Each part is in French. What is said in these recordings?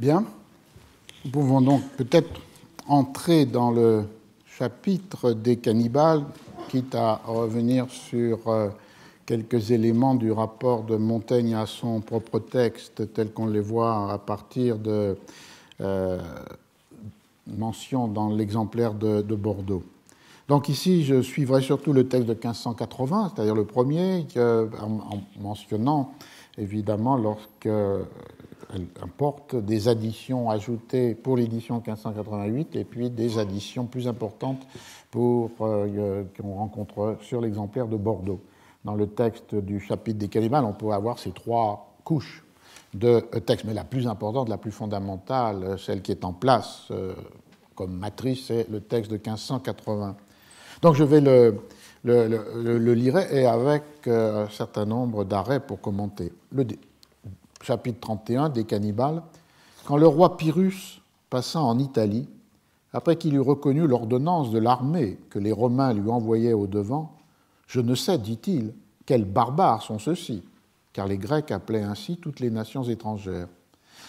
Bien, nous pouvons donc peut-être entrer dans le chapitre des cannibales, quitte à revenir sur quelques éléments du rapport de Montaigne à son propre texte, tel qu'on les voit à partir de mentions dans l'exemplaire de Bordeaux. Donc ici, je suivrai surtout le texte de 1580, c'est-à-dire le premier, en mentionnant évidemment lorsqu'elle importe des additions ajoutées pour l'édition 1588 et puis des additions plus importantes qu'on rencontre sur l'exemplaire de Bordeaux. Dans le texte du chapitre des cannibales, on peut avoir ces trois couches de texte, mais la plus importante, la plus fondamentale, celle qui est en place comme matrice, c'est le texte de 1580. Donc je vais le lire et avec un certain nombre d'arrêts pour commenter. Le chapitre 31 des cannibales. Quand le roi Pyrrhus passa en Italie, après qu'il eut reconnu l'ordonnance de l'armée que les Romains lui envoyaient au-devant, je ne sais, dit-il, quels barbares sont ceux-ci, car les Grecs appelaient ainsi toutes les nations étrangères.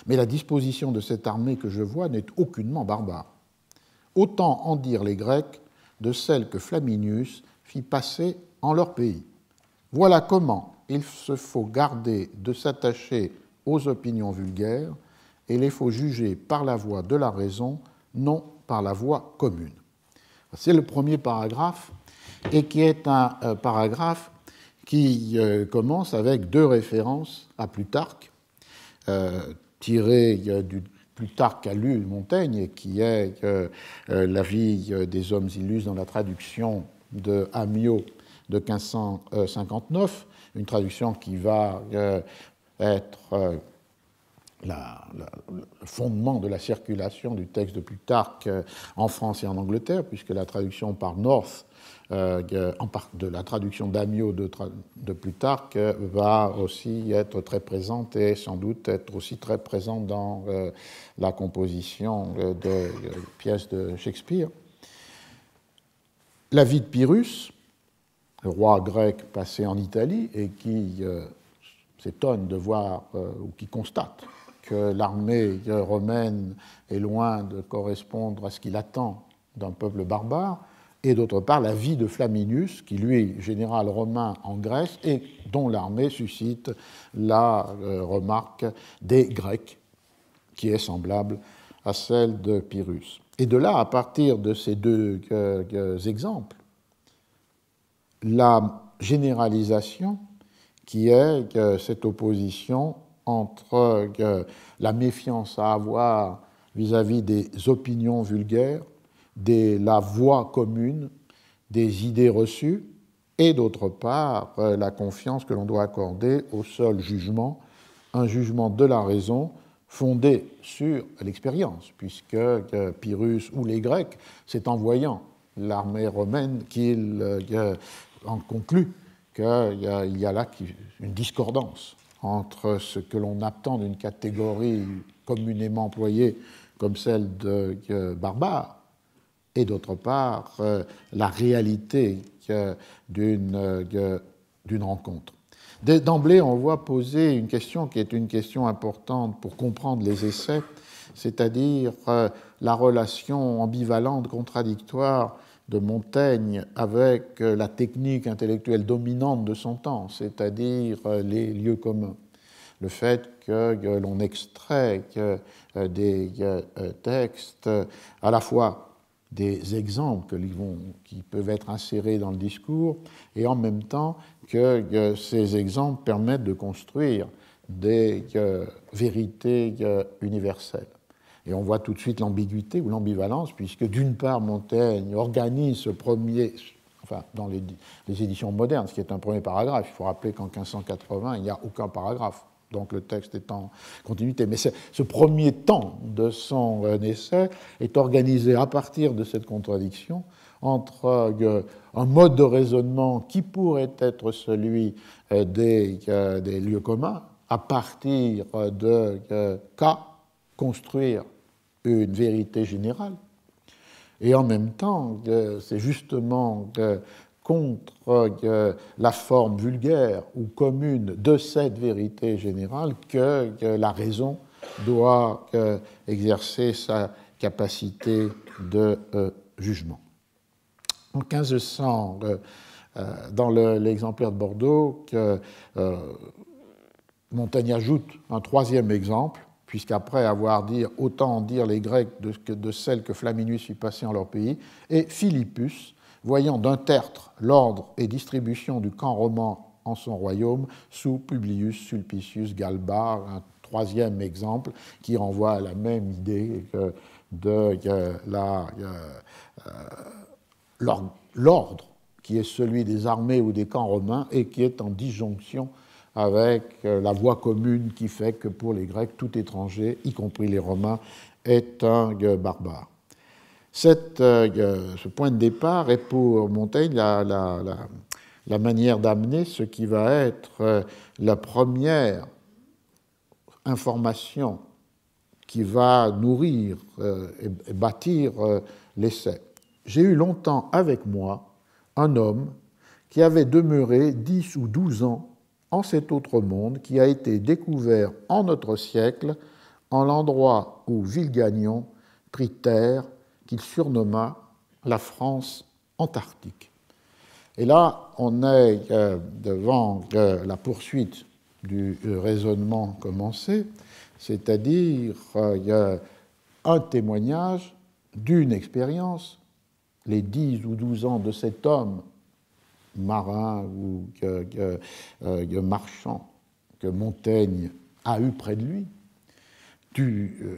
Mais la disposition de cette armée que je vois n'est aucunement barbare. Autant en dire les Grecs de celle que Flaminius fit passer en leur pays. Voilà comment il se faut garder de s'attacher aux opinions vulgaires et les faut juger par la voie de la raison, non par la voie commune. C'est le premier paragraphe, et qui est un paragraphe qui commence avec deux références à Plutarque, tirées du Plutarque a lu Montaigne, qui est la vie des hommes illustres dans la traduction de Amyot de 1559, une traduction qui va être le fondement de la circulation du texte de Plutarque en France et en Angleterre, puisque la traduction par North de la traduction d'Amyot de Plutarque va aussi être très présente et sans doute être aussi très présente dans la composition de pièces de Shakespeare. La vie de Pyrrhus, le roi grec passé en Italie et qui s'étonne de voir ou qui constate que l'armée romaine est loin de correspondre à ce qu'il attend d'un peuple barbare, et d'autre part la vie de Flaminius, qui lui est général romain en Grèce et dont l'armée suscite la remarque des Grecs, qui est semblable à celle de Pyrrhus. Et de là, à partir de ces deux exemples, la généralisation qui est cette opposition entre la méfiance à avoir vis-à-vis des opinions vulgaires, la voie commune, des idées reçues, et d'autre part la confiance que l'on doit accorder au seul jugement, un jugement de la raison fondé sur l'expérience, puisque Pyrrhus ou les Grecs, c'est en voyant l'armée romaine qu'ils en concluent qu'il y a là une discordance entre ce que l'on attend d'une catégorie communément employée comme celle de barbares, et d'autre part la réalité d'une rencontre. D'emblée, on voit poser une question qui est une question importante pour comprendre les essais, c'est-à-dire la relation ambivalente, contradictoire de Montaigne avec la technique intellectuelle dominante de son temps, c'est-à-dire les lieux communs. Le fait que l'on extrait des textes à la fois des exemples qui peuvent être insérés dans le discours, et en même temps que ces exemples permettent de construire des vérités universelles. Et on voit tout de suite l'ambiguïté ou l'ambivalence, puisque d'une part, Montaigne organise ce premier, enfin dans les éditions modernes, ce qui est un premier paragraphe. Il faut rappeler qu'en 1580, il n'y a aucun paragraphe, donc le texte est en continuité. Mais ce premier temps de son essai est organisé à partir de cette contradiction entre un mode de raisonnement qui pourrait être celui des lieux communs, à partir de cas, construire une vérité générale, et en même temps, c'est justement contre la forme vulgaire ou commune de cette vérité générale que la raison doit exercer sa capacité de jugement. En 1500, dans l'exemplaire de Bordeaux, Montaigne ajoute un troisième exemple, puisqu'après avoir dit autant dire les Grecs de celles que Flaminius fit passer en leur pays, et Philippus, voyant d'un tertre l'ordre et distribution du camp romain en son royaume, sous Publius Sulpicius Galba, un troisième exemple qui renvoie à la même idée de l'ordre qui est celui des armées ou des camps romains et qui est en disjonction avec la voie commune qui fait que pour les Grecs, tout étranger, y compris les Romains, est un barbare. Ce point de départ est pour Montaigne la manière d'amener ce qui va être la première information qui va nourrir et bâtir l'essai. J'ai eu longtemps avec moi un homme qui avait demeuré 10 ou 12 ans en cet autre monde qui a été découvert en notre siècle en l'endroit où Villegagnon prit terre qu'il surnomma la France antarctique. Et là, on est devant la poursuite du raisonnement commencé, c'est-à-dire un témoignage d'une expérience, les 10 ou 12 ans de cet homme marin ou marchand que Montaigne a eu près de lui,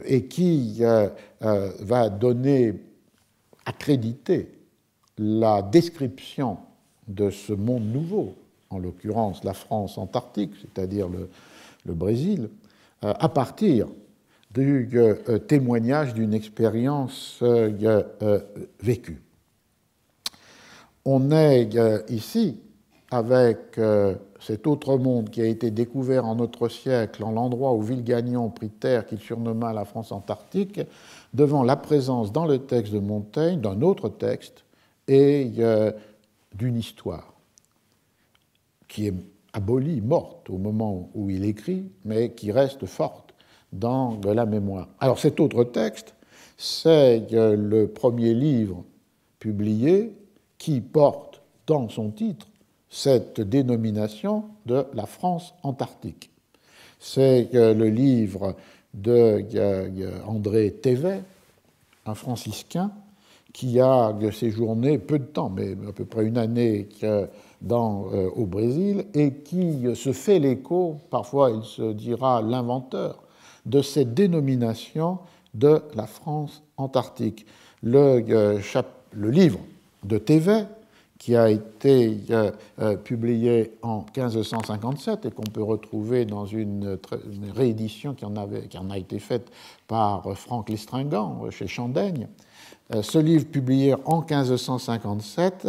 et qui va donner, accréditer la description de ce monde nouveau, en l'occurrence la France antarctique, c'est-à-dire le Brésil, à partir du témoignage d'une expérience vécue. On est ici avec cet autre monde qui a été découvert en notre siècle, en l'endroit où Villegagnon prit terre qu'il surnomma la France antarctique, devant la présence dans le texte de Montaigne d'un autre texte et d'une histoire qui est abolie, morte au moment où il écrit, mais qui reste forte dans la mémoire. Alors cet autre texte, c'est le premier livre publié qui porte dans son titre cette dénomination de la France antarctique. C'est le livre de André Thévet, un franciscain, qui a séjourné peu de temps, mais à peu près une année au Brésil, et qui se fait l'écho, parfois il se dira l'inventeur, de cette dénomination de la France antarctique. Le livre de Thévet, qui a été publié en 1557 et qu'on peut retrouver dans une réédition qui en a été faite par Franck Lestringant chez Chandaigne. Ce livre publié en 1557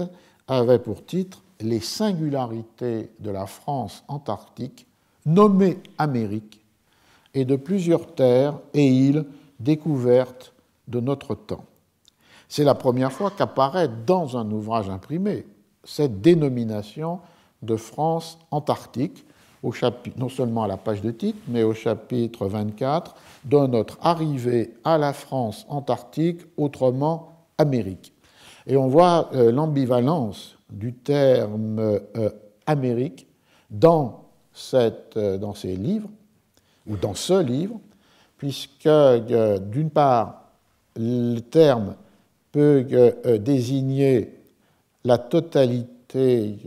avait pour titre « Les singularités de la France antarctique, nommée Amérique, et de plusieurs terres et îles découvertes de notre temps ». C'est la première fois qu'apparaît dans un ouvrage imprimé cette dénomination de France antarctique, au chapitre, non seulement à la page de titre, mais au chapitre 24, de notre arrivée à la France antarctique, autrement Amérique. Et on voit l'ambivalence du terme Amérique dans ces livres, ou dans ce livre, puisque d'une part, le terme peut désigner la totalité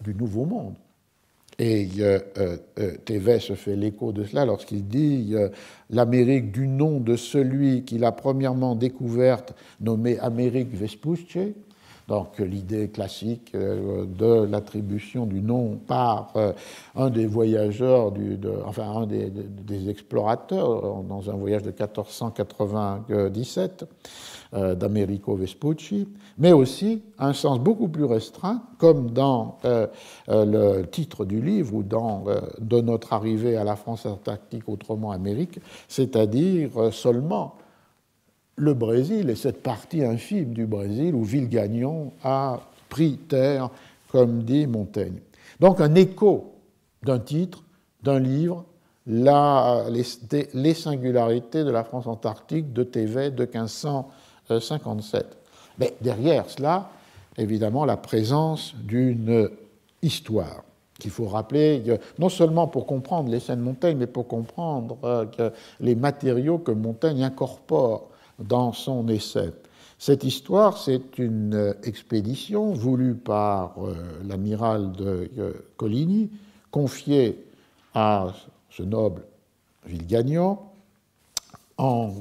du Nouveau Monde. Et Thévet se fait l'écho de cela lorsqu'il dit l'Amérique du nom de celui qui l'a premièrement découverte, nommé Amérique Vespucci. Donc l'idée classique de l'attribution du nom par un des voyageurs, un des explorateurs dans un voyage de 1497 d'Americo Vespucci, mais aussi un sens beaucoup plus restreint, comme dans le titre du livre ou de notre arrivée à la France antarctique, autrement Amérique, c'est-à-dire seulement le Brésil et cette partie infime du Brésil où Villegagnon a pris terre, comme dit Montaigne. Donc un écho d'un titre, d'un livre, les singularités de la France antarctique de Thévet de 1557. Mais derrière cela, évidemment, la présence d'une histoire qu'il faut rappeler, non seulement pour comprendre l'essai de Montaigne, mais pour comprendre les matériaux que Montaigne incorpore dans son essai. Cette histoire, c'est une expédition voulue par l'amiral de Coligny, confiée à ce noble Villegagnon en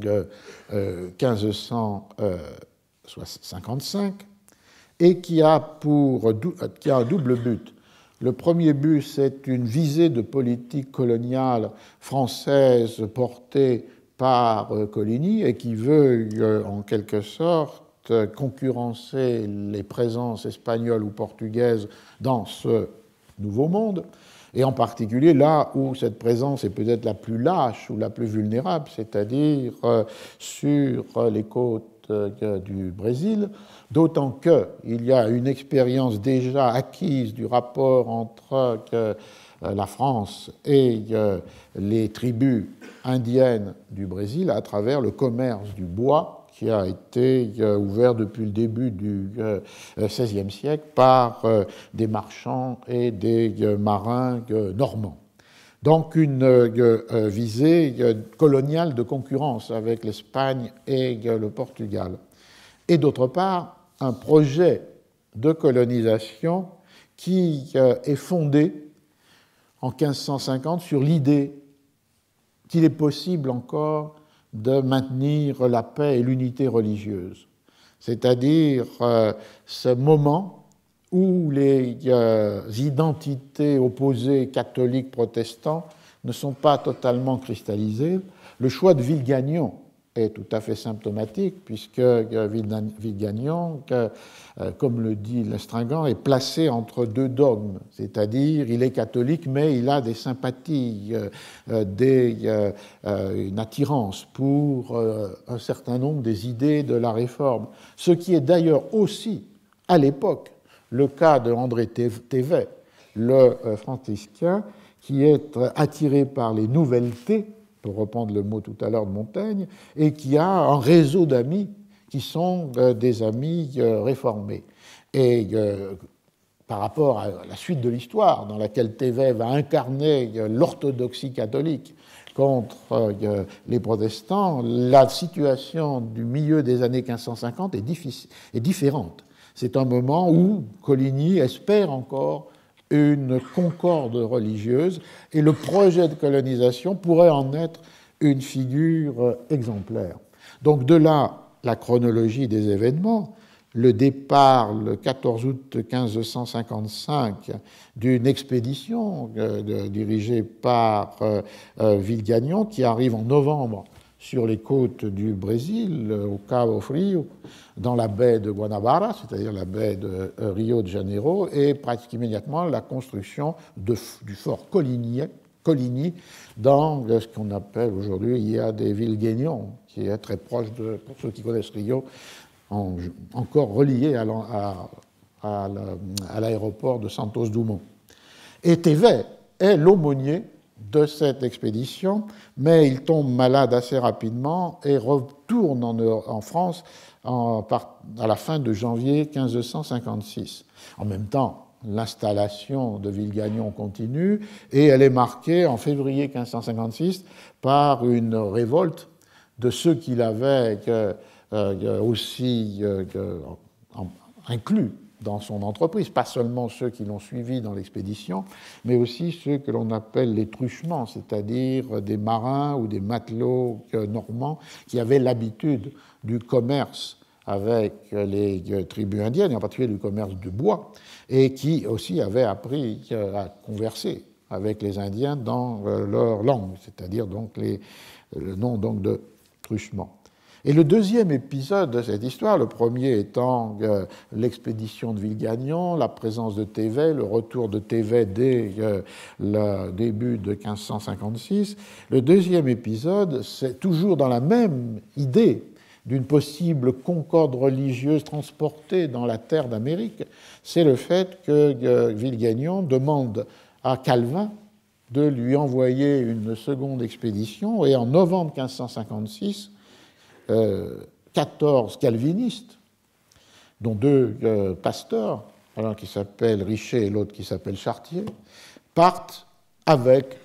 1555, et qui a un double but. Le premier but, c'est une visée de politique coloniale française portée par Coligny et qui veut, en quelque sorte, concurrencer les présences espagnoles ou portugaises dans ce nouveau monde, et en particulier là où cette présence est peut-être la plus lâche ou la plus vulnérable, c'est-à-dire sur les côtes du Brésil, d'autant qu'il y a une expérience déjà acquise du rapport entre la France et les tribus indiennes du Brésil à travers le commerce du bois qui a été ouvert depuis le début du XVIe siècle par des marchands et des marins normands. Donc une visée coloniale de concurrence avec l'Espagne et le Portugal. Et d'autre part, un projet de colonisation qui est fondé en 1550 sur l'idée qu'il est possible encore de maintenir la paix et l'unité religieuse, c'est-à-dire ce moment où les identités opposées catholiques-protestants ne sont pas totalement cristallisées. Le choix de Villegagnon est tout à fait symptomatique, puisque Villegagnon, comme le dit Lestringant, est placé entre deux dogmes, c'est-à-dire il est catholique, mais il a des sympathies, une attirance pour un certain nombre des idées de la Réforme, ce qui est d'ailleurs aussi, à l'époque, le cas de André Thévet, le franciscain, qui est attiré par les nouveautés, pour reprendre le mot tout à l'heure de Montaigne, et qui a un réseau d'amis qui sont des amis réformés. Et par rapport à la suite de l'histoire, dans laquelle Thévet va incarner l'orthodoxie catholique contre les protestants, la situation du milieu des années 1550 est différente. C'est un moment où Coligny espère encore une concorde religieuse et le projet de colonisation pourrait en être une figure exemplaire. Donc de là, la chronologie des événements, le départ le 14 août 1555 d'une expédition dirigée par Villegagnon qui arrive en novembre sur les côtes du Brésil, au Cabo Frio, dans la baie de Guanabara, c'est-à-dire la baie de Rio de Janeiro, et presque immédiatement la construction du fort Coligny dans ce qu'on appelle aujourd'hui Ilha de Villegagnon, qui est très proche de, pour ceux qui connaissent Rio, encore relié à l'aéroport de Santos Dumont. Et Thévet est l'aumônier de cette expédition, mais il tombe malade assez rapidement et retourne en France à la fin de janvier 1556. En même temps, l'installation de Villegagnon continue et elle est marquée en février 1556 par une révolte de ceux qui l'avaient aussi inclus dans son entreprise, pas seulement ceux qui l'ont suivi dans l'expédition, mais aussi ceux que l'on appelle les truchements, c'est-à-dire des marins ou des matelots normands qui avaient l'habitude du commerce avec les tribus indiennes, et en particulier du commerce de bois, et qui aussi avaient appris à converser avec les Indiens dans leur langue, c'est-à-dire donc le nom donc de truchement. Et le deuxième épisode de cette histoire, le premier étant l'expédition de Villegagnon, la présence de Thévet, le retour de Thévet dès le début de 1556, le deuxième épisode, c'est toujours dans la même idée d'une possible concorde religieuse transportée dans la terre d'Amérique, c'est le fait que Villegagnon demande à Calvin de lui envoyer une seconde expédition, et en novembre 1556, 14 calvinistes, dont deux pasteurs, l'un qui s'appelle Richer et l'autre qui s'appelle Chartier, partent avec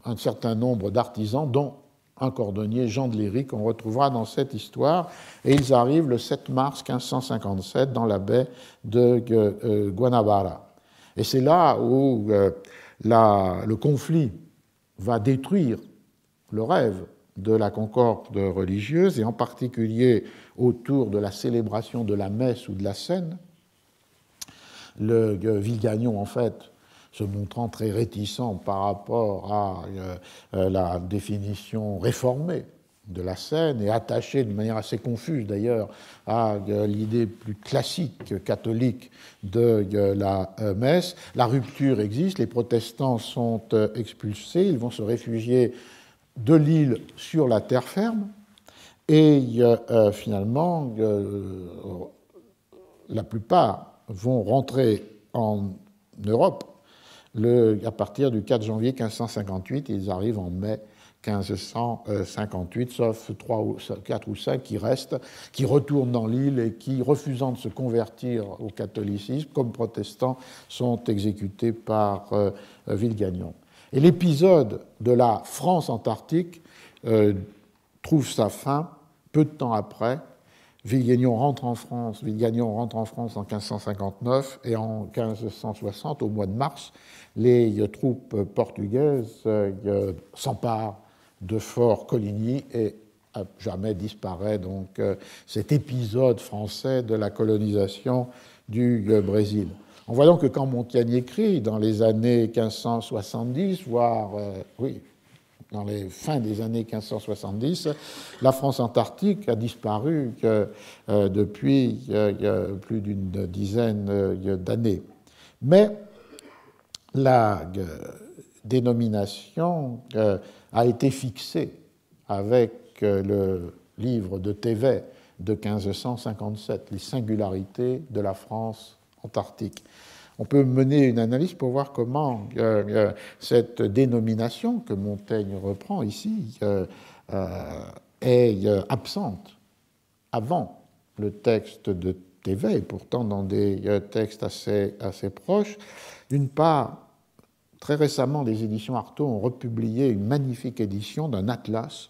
un certain nombre d'artisans, dont un cordonnier, Jean de Léry, qu'on retrouvera dans cette histoire, et ils arrivent le 7 mars 1557 dans la baie de Guanabara. Et c'est là où le conflit va détruire le rêve de la concorde religieuse, et en particulier autour de la célébration de la messe ou de la scène. Le Villagnon, en fait, se montrant très réticent par rapport à la définition réformée de la scène et attaché de manière assez confuse d'ailleurs à l'idée plus classique catholique de la messe. La rupture existe, les protestants sont expulsés, ils vont se réfugier de l'île sur la terre ferme, et finalement la plupart vont rentrer en Europe à partir du 4 janvier 1558, ils arrivent en mai 1558, sauf 4 ou 5 qui restent, qui retournent dans l'île et qui, refusant de se convertir au catholicisme, comme protestants, sont exécutés par Villagnon. Et l'épisode de la France antarctique trouve sa fin peu de temps après. Villagnon rentre en France en 1559, et en 1560, au mois de mars, les troupes portugaises s'emparent de Fort Coligny et à jamais disparaît donc cet épisode français de la colonisation du Brésil. On voit donc que quand Montaigne écrit, dans les années 1570, voire dans les fins des années 1570, la France antarctique a disparu depuis plus d'une dizaine d'années. Mais la dénomination a été fixée avec le livre de Thévet de 1557, Les singularités de la France antarctique. On peut mener une analyse pour voir comment cette dénomination que Montaigne reprend ici est absente avant le texte de Thévet, et pourtant dans des textes assez proches. D'une part, très récemment, les éditions Artaud ont republié une magnifique édition d'un atlas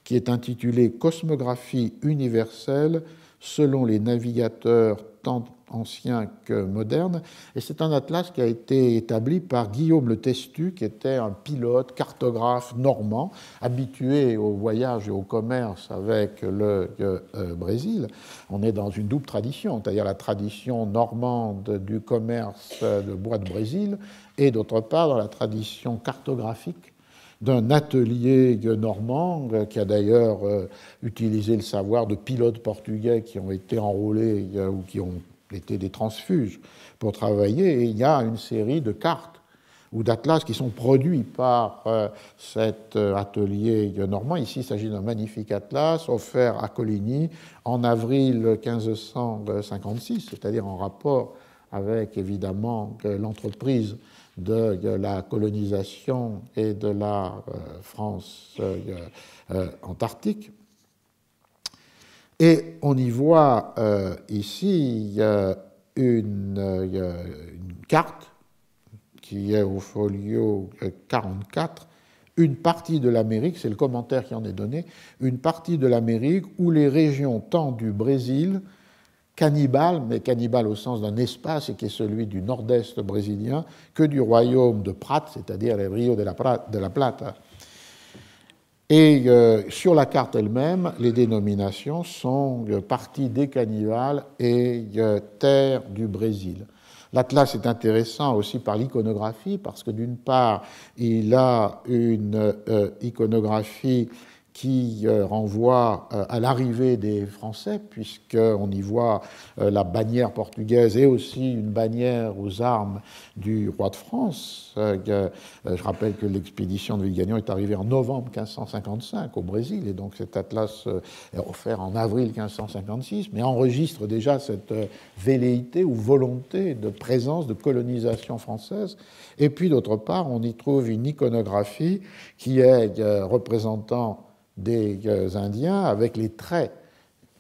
qui est intitulé « Cosmographie universelle selon les navigateurs tant anciens que modernes ». Et c'est un atlas qui a été établi par Guillaume le Testu, qui était un pilote, cartographe normand, habitué au voyage et au commerce avec le Brésil. On est dans une double tradition, c'est-à-dire la tradition normande du commerce de bois de Brésil, et d'autre part dans la tradition cartographique d'un atelier normand qui a d'ailleurs utilisé le savoir de pilotes portugais qui ont été enrôlés ou qui ont été des transfuges pour travailler. Et il y a une série de cartes ou d'atlas qui sont produits par cet atelier normand. Ici, il s'agit d'un magnifique atlas offert à Coligny en avril 1556, c'est-à-dire en rapport avec, évidemment, l'entreprise de la colonisation et de la France antarctique. Et on y voit ici une carte qui est au folio 44, une partie de l'Amérique, c'est le commentaire qui en est donné, une partie de l'Amérique où les régions tant du Brésil, cannibale, mais cannibale au sens d'un espace et qui est celui du nord-est brésilien, que du royaume de Prat, c'est-à-dire les Rio de la Plata. Et sur la carte elle-même, les dénominations sont partie des cannibales et terre du Brésil. L'atlas est intéressant aussi par l'iconographie, parce que d'une part, il a une iconographie qui renvoie à l'arrivée des Français, puisqu'on y voit la bannière portugaise et aussi une bannière aux armes du roi de France. Je rappelle que l'expédition de Villegagnon est arrivée en novembre 1555 au Brésil, et donc cet atlas est offert en avril 1556, mais enregistre déjà cette velléité ou volonté de présence, de colonisation française. Et puis d'autre part, on y trouve une iconographie qui est représentant des Indiens avec les traits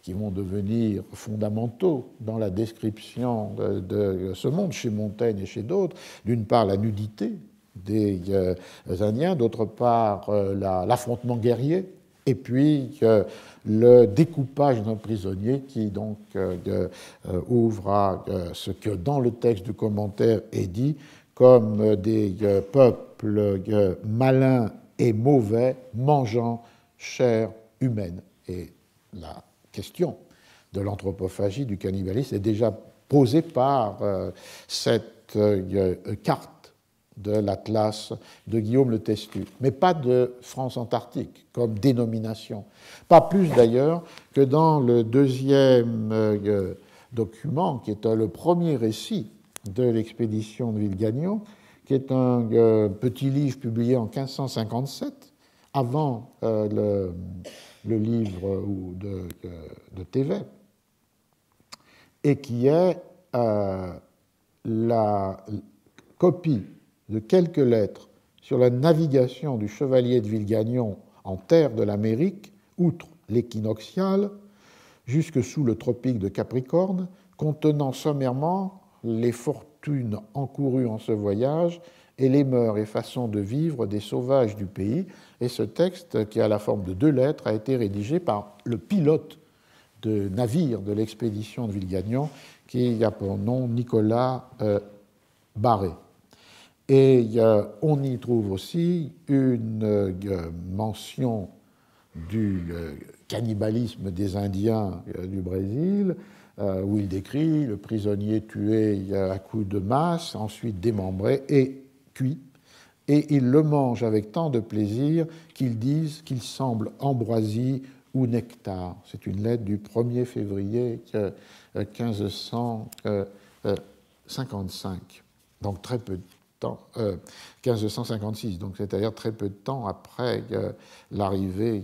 qui vont devenir fondamentaux dans la description de ce monde, chez Montaigne et chez d'autres. D'une part, la nudité des Indiens, d'autre part, l'affrontement guerrier, et puis le découpage d'un prisonnier qui donc ouvre à ce que dans le texte du commentaire est dit comme des peuples malins et mauvais mangeant chair humaine. Et la question de l'anthropophagie, du cannibalisme, est déjà posée par cette carte de l'Atlas de Guillaume le Testu, mais pas de France antarctique comme dénomination. Pas plus d'ailleurs que dans le deuxième document, qui est le premier récit de l'expédition de Villegagnon, qui est un petit livre publié en 1557, avant le livre de Thévet, et qui est la copie de quelques lettres sur la navigation du chevalier de Villegagnon en terre de l'Amérique, outre l'équinoxiale, jusque sous le tropique de Capricorne, contenant sommairement les fortunes encourues en ce voyage et les mœurs et façons de vivre des sauvages du pays. Et ce texte, qui a la forme de 2 lettres, a été rédigé par le pilote de navire de l'expédition de Villegagnon, qui a pour nom Nicolas Barré. Et on y trouve aussi une mention du cannibalisme des Indiens du Brésil, où il décrit le prisonnier tué à coups de masse, ensuite démembré et cuit, et ils le mangent avec tant de plaisir qu'ils disent qu'il semble ambroisie ou nectar. C'est une lettre du 1er février 1555, donc très peu de temps, 1556, donc c'est-à-dire très peu de temps après l'arrivée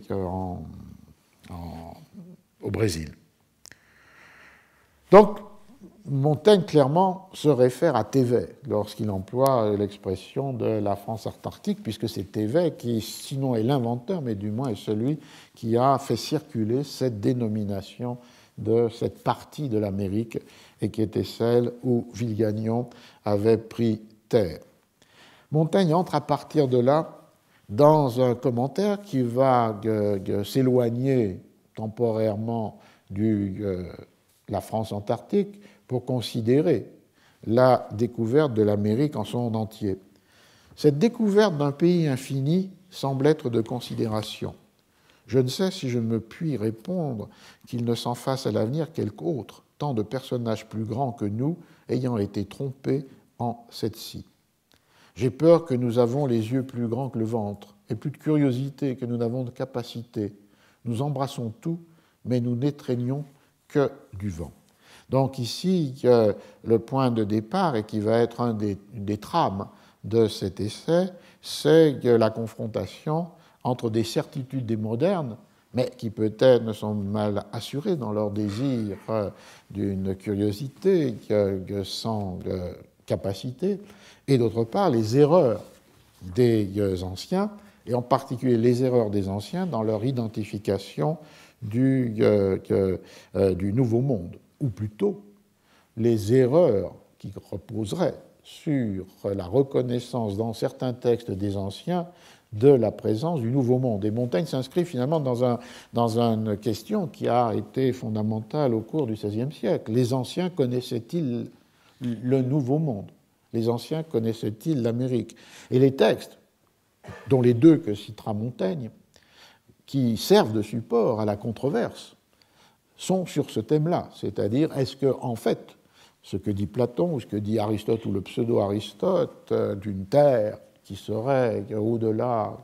au Brésil. Donc, Montaigne, clairement, se réfère à Thévet lorsqu'il emploie l'expression de la France antarctique, puisque c'est Thévet qui, sinon est l'inventeur, mais du moins est celui qui a fait circuler cette dénomination de cette partie de l'Amérique et qui était celle où Villegagnon avait pris terre. Montaigne entre à partir de là dans un commentaire qui va s'éloigner temporairement de la France antarctique pour considérer la découverte de l'Amérique en son entier. Cette découverte d'un pays infini semble être de considération. Je ne sais si je me puis répondre qu'il ne s'en fasse à l'avenir quelque autre, tant de personnages plus grands que nous ayant été trompés en cette-ci. J'ai peur que nous avons les yeux plus grands que le ventre, et plus de curiosité que nous n'avons de capacité. Nous embrassons tout, mais nous n'étreignons que du vent. Donc ici, le point de départ, et qui va être un des trames de cet essai, c'est la confrontation entre des certitudes des modernes, mais qui peut-être ne sont mal assurées dans leur désir d'une curiosité sans capacité, et d'autre part les erreurs des anciens, et en particulier les erreurs des anciens dans leur identification du Nouveau Monde, ou plutôt les erreurs qui reposeraient sur la reconnaissance dans certains textes des anciens de la présence du Nouveau Monde. Et Montaigne s'inscrit finalement dans une question qui a été fondamentale au cours du XVIe siècle. Les anciens connaissaient-ils le Nouveau Monde? Les anciens connaissaient-ils l'Amérique? Et les textes, dont les 2 que citera Montaigne, qui servent de support à la controverse, sont sur ce thème-là, c'est-à-dire est-ce que, en fait, ce que dit Platon ou ce que dit Aristote ou le pseudo-Aristote d'une terre qui serait au-delà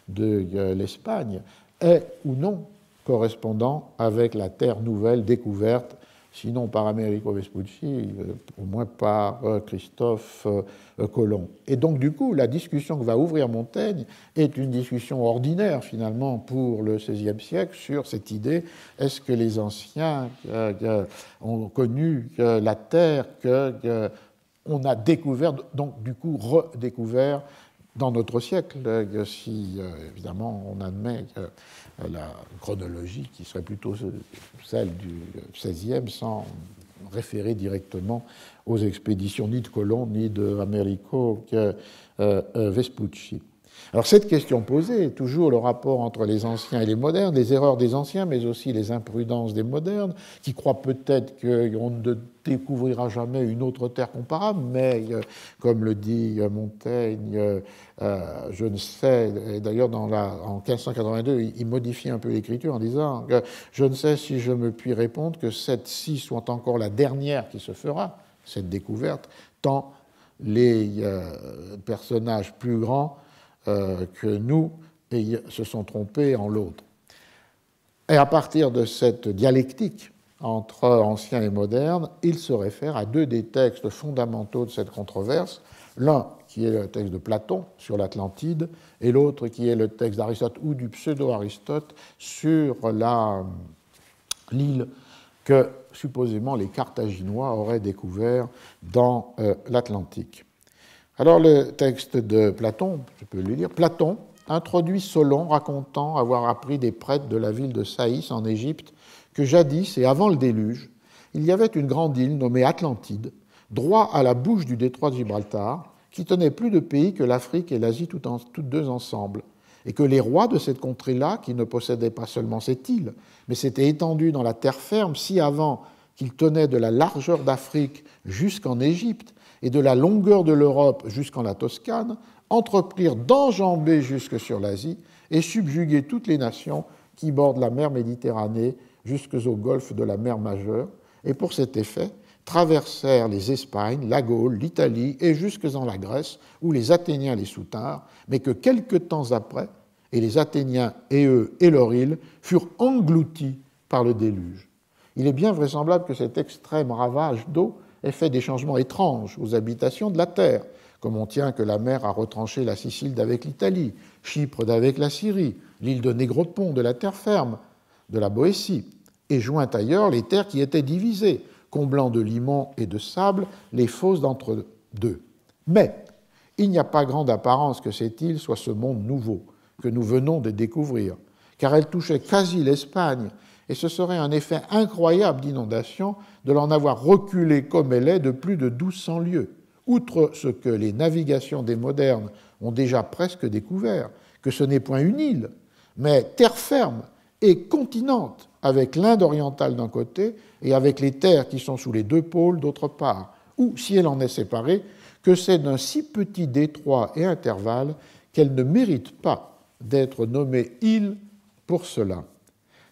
de l'Espagne est ou non correspondant avec la terre nouvelle découverte, sinon par Amerigo Vespucci, au moins par Christophe Colomb. Et donc, du coup, la discussion que va ouvrir Montaigne est une discussion ordinaire, finalement, pour le XVIe siècle, sur cette idée, est-ce que les anciens ont connu la terre qu'on a découvert, donc, du coup, redécouvert dans notre siècle, si évidemment on admet la chronologie qui serait plutôt celle du XVIe, sans référer directement aux expéditions ni de Colomb ni de Amerigo Vespucci. Alors cette question posée, toujours le rapport entre les anciens et les modernes, les erreurs des anciens, mais aussi les imprudences des modernes, qui croient peut-être qu'on ne découvrira jamais une autre terre comparable, mais comme le dit Montaigne, je ne sais, et d'ailleurs en 1582, il modifie un peu l'écriture en disant que je ne sais si je me puis répondre que cette-ci soit encore la dernière qui se fera, cette découverte, tant les personnages plus grands que nous se sont trompés en l'autre. Et à partir de cette dialectique entre anciens et modernes, il se réfère à deux des textes fondamentaux de cette controverse, l'un qui est le texte de Platon sur l'Atlantide et l'autre qui est le texte d'Aristote ou du pseudo-Aristote sur l'île que supposément les Carthaginois auraient découvert dans l'Atlantique. Alors le texte de Platon, je peux le lire. Platon introduit Solon racontant avoir appris des prêtres de la ville de Saïs en Égypte que jadis et avant le déluge, il y avait une grande île nommée Atlantide, droit à la bouche du détroit de Gibraltar, qui tenait plus de pays que l'Afrique et l'Asie toutes deux ensemble, et que les rois de cette contrée-là, qui ne possédaient pas seulement cette île, mais s'étaient étendus dans la terre ferme si avant qu'ils tenaient de la largeur d'Afrique jusqu'en Égypte, et de la longueur de l'Europe jusqu'en la Toscane, entreprirent d'enjamber jusque sur l'Asie et subjuguer toutes les nations qui bordent la mer Méditerranée jusqu'au golfe de la mer Majeure, et pour cet effet traversèrent les Espagnes, la Gaule, l'Italie et jusque dans la Grèce, où les Athéniens les soutinrent, mais que quelque temps après, et les Athéniens et eux et leur île furent engloutis par le déluge. Il est bien vraisemblable que cet extrême ravage d'eau ait fait des changements étranges aux habitations de la terre, comme on tient que la mer a retranché la Sicile d'avec l'Italie, Chypre d'avec la Syrie, l'île de Négropont de la terre ferme, de la Boétie, et joint ailleurs les terres qui étaient divisées, comblant de limon et de sable les fosses d'entre deux. Mais il n'y a pas grande apparence que cette île soit ce monde nouveau que nous venons de découvrir, car elle touchait quasi l'Espagne, et ce serait un effet incroyable d'inondation de l'en avoir reculée comme elle est de plus de 1200 lieues, outre ce que les navigations des modernes ont déjà presque découvert, que ce n'est point une île, mais terre ferme et continente, avec l'Inde orientale d'un côté et avec les terres qui sont sous les deux pôles d'autre part, ou, si elle en est séparée, que c'est d'un si petit détroit et intervalle qu'elle ne mérite pas d'être nommée île pour cela.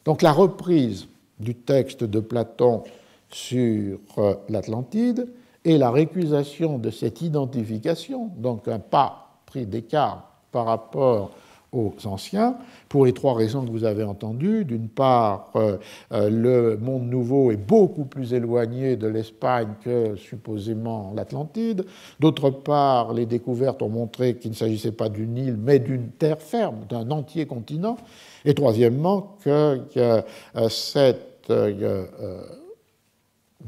Donc la reprise du texte de Platon sur l'Atlantide et la récusation de cette identification, donc un pas pris d'écart par rapport aux anciens, pour les trois raisons que vous avez entendues. D'une part, le monde nouveau est beaucoup plus éloigné de l'Espagne que supposément l'Atlantide. D'autre part, les découvertes ont montré qu'il ne s'agissait pas d'une île, mais d'une terre ferme, d'un entier continent. Et troisièmement, que cette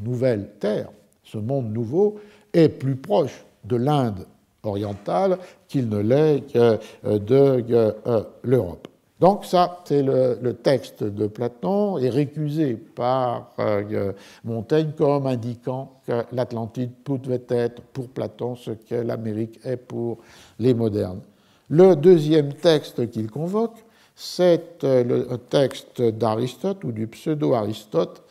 nouvelle terre, ce monde nouveau, est plus proche de l'Inde orientale qu'il ne l'est de l'Europe. Donc ça, c'est le texte de Platon, est récusé par Montaigne comme indiquant que l'Atlantide pouvait être pour Platon ce que l'Amérique est pour les modernes. Le deuxième texte qu'il convoque, c'est le texte d'Aristote ou du pseudo-Aristote,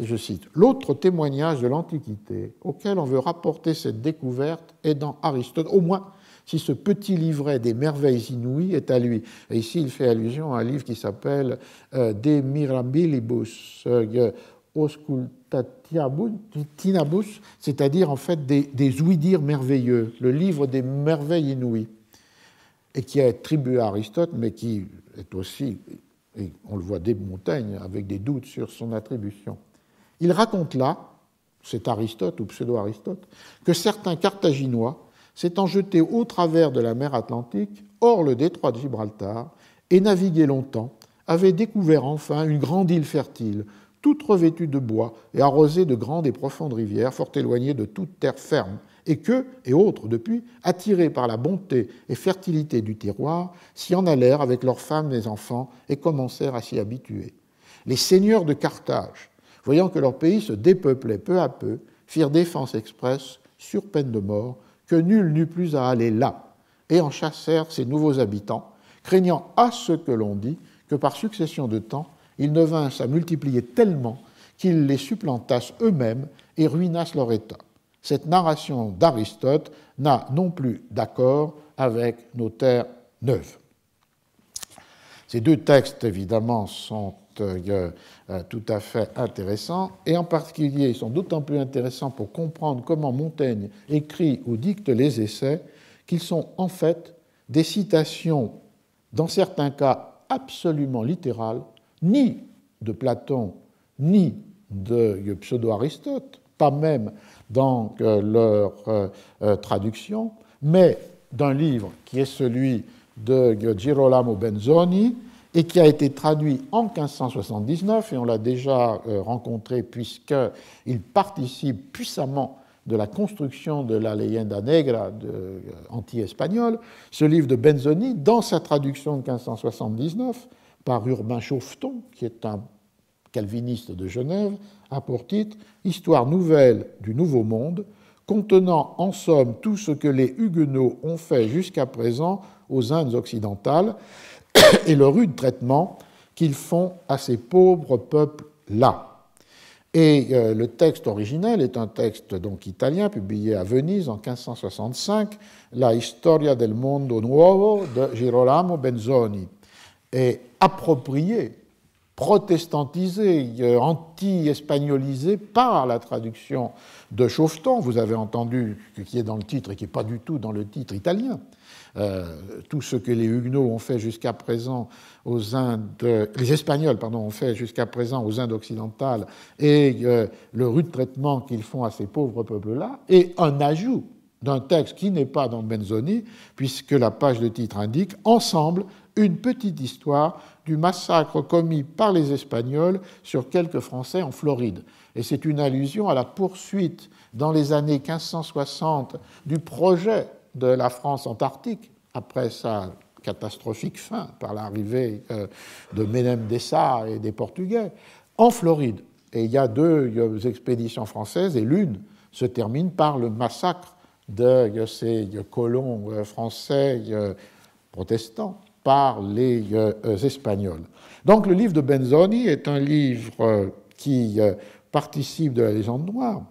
et je cite, « L'autre témoignage de l'Antiquité auquel on veut rapporter cette découverte est dans Aristote, au moins si ce petit livret des merveilles inouïes est à lui. » Et ici, il fait allusion à un livre qui s'appelle De Mirabilibus Auscultationibus, c'est-à-dire en fait des ouï-dire merveilleux, le livre des merveilles inouïes, et qui est attribué à Aristote, mais qui est aussi et on le voit dès Montaigne avec des doutes sur son attribution. Il raconte là, c'est Aristote ou pseudo-Aristote, que certains Carthaginois, s'étant jetés au travers de la mer Atlantique, hors le détroit de Gibraltar, et navigué longtemps, avaient découvert enfin une grande île fertile, toute revêtue de bois et arrosée de grandes et profondes rivières, fort éloignées de toute terre ferme, et qu'eux et autres, depuis, attirés par la bonté et fertilité du terroir, s'y en allèrent avec leurs femmes et enfants et commencèrent à s'y habituer. Les seigneurs de Carthage, voyant que leur pays se dépeuplait peu à peu, firent défense expresse, sur peine de mort, que nul n'eût plus à aller là, et en chassèrent ces nouveaux habitants, craignant à ce que l'on dit que par succession de temps, ils ne vinssent à multiplier tellement qu'ils les supplantassent eux-mêmes et ruinassent leur état. Cette narration d'Aristote n'a non plus d'accord avec nos terres neuves. Ces deux textes, évidemment, sont tout à fait intéressants, et en particulier, ils sont d'autant plus intéressants pour comprendre comment Montaigne écrit ou dicte les essais, qu'ils sont en fait des citations, dans certains cas absolument littérales, ni de Platon, ni de pseudo-Aristote, pas même dans leur traduction, mais d'un livre qui est celui de Girolamo Benzoni et qui a été traduit en 1579, et on l'a déjà rencontré puisqu'il participe puissamment de la construction de la Leyenda Negra anti-espagnole. Ce livre de Benzoni, dans sa traduction de 1579, par Urbain Chauveton, qui est un calviniste de Genève, a pour titre « Histoire nouvelle du Nouveau Monde », contenant en somme tout ce que les Huguenots ont fait jusqu'à présent aux Indes occidentales et le rude traitement qu'ils font à ces pauvres peuples-là. Et le texte originel est un texte donc italien publié à Venise en 1565, La Historia del Mondo Nuovo de Girolamo Benzoni, et approprié, protestantisé, anti-espagnolisé par la traduction de Chauveton. Vous avez entendu ce qui est dans le titre et qui n'est pas du tout dans le titre italien. Tout ce que les Huguenots ont fait jusqu'à présent aux Indes, les Espagnols, pardon, ont fait jusqu'à présent aux Indes occidentales, et le rude traitement qu'ils font à ces pauvres peuples-là, et un ajout d'un texte qui n'est pas dans Benzoni, puisque la page de titre indique « Ensemble, une petite histoire du massacre commis par les Espagnols sur quelques Français en Floride ». Et c'est une allusion à la poursuite, dans les années 1560, du projet de la France antarctique, après sa catastrophique fin par l'arrivée de Ménem Dessart et des Portugais, en Floride. Et il y a deux expéditions françaises, et l'une se termine par le massacre de ces colons français protestants par les Espagnols. Donc le livre de Benzoni est un livre qui participe de la légende noire,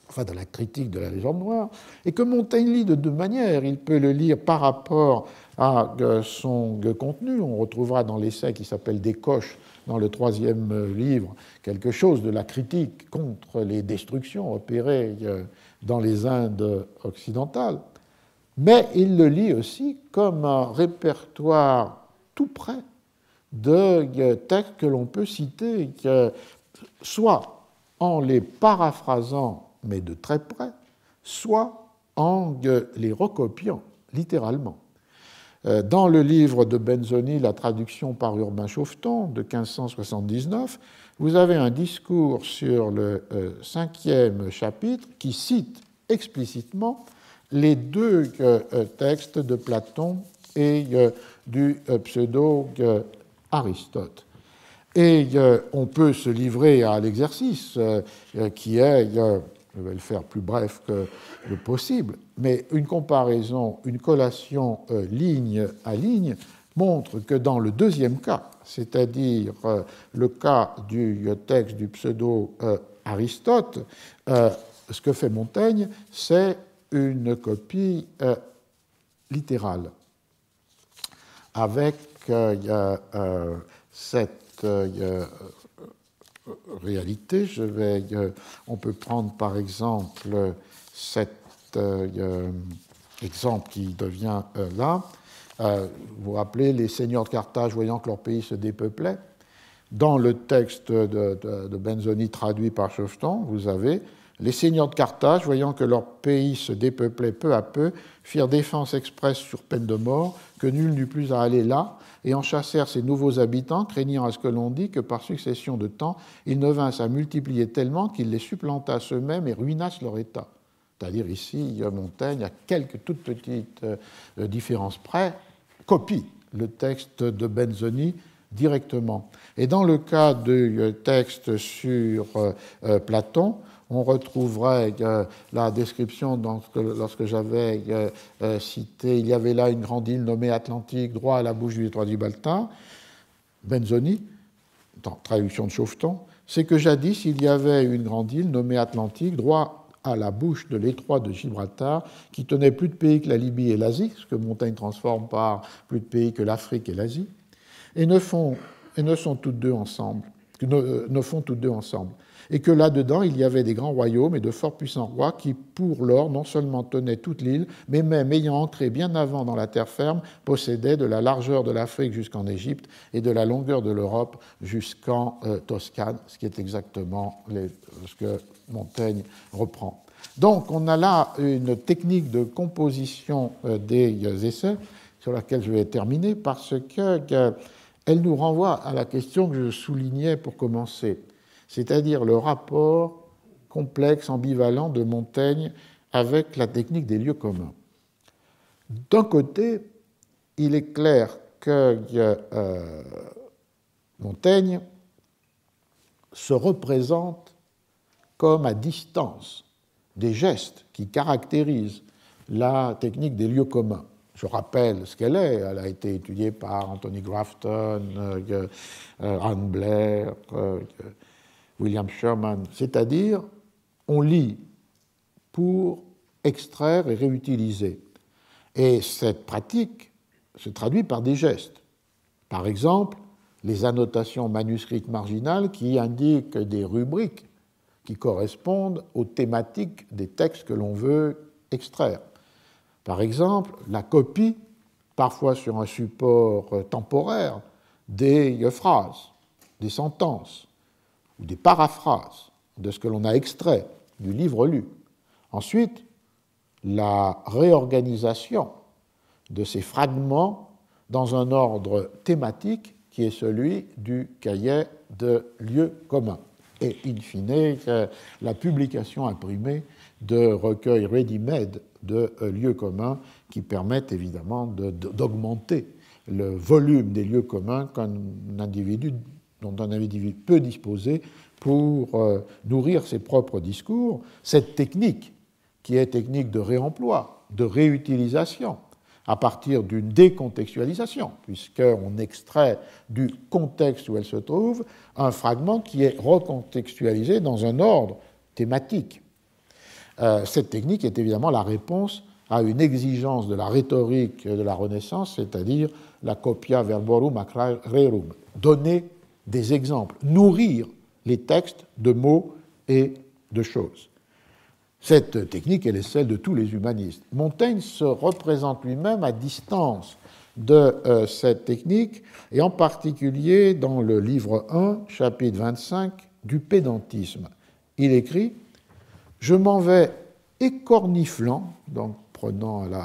enfin de la critique de la légende noire, et que Montaigne lit de deux manières. Il peut le lire par rapport à son contenu. On retrouvera dans l'essai qui s'appelle Des coches, dans le troisième livre, quelque chose de la critique contre les destructions opérées dans les Indes occidentales. Mais il le lit aussi comme un répertoire tout près de textes que l'on peut citer, soit en les paraphrasant, mais de très près, soit en les recopiant littéralement. Dans le livre de Benzoni, la traduction par Urbain Chauveton de 1579, vous avez un discours sur le 5e chapitre qui cite explicitement les deux textes de Platon et du pseudo-Aristote. Et on peut se livrer à l'exercice qui est, je vais le faire plus bref que le possible, mais une comparaison, une collation ligne à ligne montre que dans le deuxième cas, c'est-à-dire le cas du texte du pseudo-Aristote, ce que fait Montaigne, c'est une copie littérale avec cette réalité. On peut prendre par exemple cet exemple qui devient là, vous vous rappelez, les seigneurs de Carthage, voyant que leur pays se dépeuplait, dans le texte de Benzoni traduit par Chauveton, vous avez « Les seigneurs de Carthage, voyant que leur pays se dépeuplait peu à peu, firent défense expresse sur peine de mort, que nul n'eût plus à aller là, et en chassèrent ces nouveaux habitants, craignant à ce que l'on dit que par succession de temps, ils ne vinssent à multiplier tellement qu'ils les supplantâssent eux-mêmes et ruinassent leur état. » C'est-à-dire ici, Montaigne, à quelques toutes petites différences près, copie le texte de Benzoni directement. Et dans le cas du texte sur Platon, on retrouverait la description lorsque j'avais cité « Il y avait là une grande île nommée Atlantique, droit à la bouche du détroit de Gibraltar », Benzoni, dans traduction de Chauveton, c'est que jadis il y avait une grande île nommée Atlantique, droit à la bouche de l'étroit de Gibraltar, qui tenait plus de pays que la Libye et l'Asie, ce que Montaigne transforme par plus de pays que l'Afrique et l'Asie, et ne font toutes deux ensemble, et que là-dedans, il y avait des grands royaumes et de fort puissants rois qui, pour lors, non seulement tenaient toute l'île, mais même, ayant ancré bien avant dans la terre ferme, possédaient de la largeur de l'Afrique jusqu'en Égypte et de la longueur de l'Europe jusqu'en Toscane, ce qui est exactement ce que Montaigne reprend. Donc, on a là une technique de composition des essais sur laquelle je vais terminer parce qu'elle nous renvoie à la question que je soulignais pour commencer, c'est-à-dire le rapport complexe, ambivalent de Montaigne avec la technique des lieux communs. D'un côté, il est clair que Montaigne se représente comme à distance des gestes qui caractérisent la technique des lieux communs. Je rappelle ce qu'elle est. Elle a été étudiée par Anthony Grafton, Anne Blair, William Sherman. C'est-à-dire, on lit pour extraire et réutiliser. Et cette pratique se traduit par des gestes. Par exemple, les annotations manuscrites marginales qui indiquent des rubriques qui correspondent aux thématiques des textes que l'on veut extraire. Par exemple, la copie, parfois sur un support temporaire, des phrases, des sentences ou des paraphrases de ce que l'on a extrait du livre lu. Ensuite, la réorganisation de ces fragments dans un ordre thématique qui est celui du cahier de lieux communs. Et, in fine, la publication imprimée de recueils ready-made de lieux communs qui permettent évidemment d'augmenter le volume des lieux communs dont un individu peut disposer pour nourrir ses propres discours. Cette technique, qui est technique de réemploi, de réutilisation, à partir d'une décontextualisation, puisqu'on extrait du contexte où elle se trouve un fragment qui est recontextualisé dans un ordre thématique. Cette technique est évidemment la réponse à une exigence de la rhétorique de la Renaissance, c'est-à-dire la copia verborum ac rerum, donner des exemples, nourrir les textes de mots et de choses. Cette technique, elle est celle de tous les humanistes. Montaigne se représente lui-même à distance de cette technique, et en particulier dans le livre 1, chapitre 25, du pédantisme. Il écrit « Je m'en vais écorniflant », donc prenant le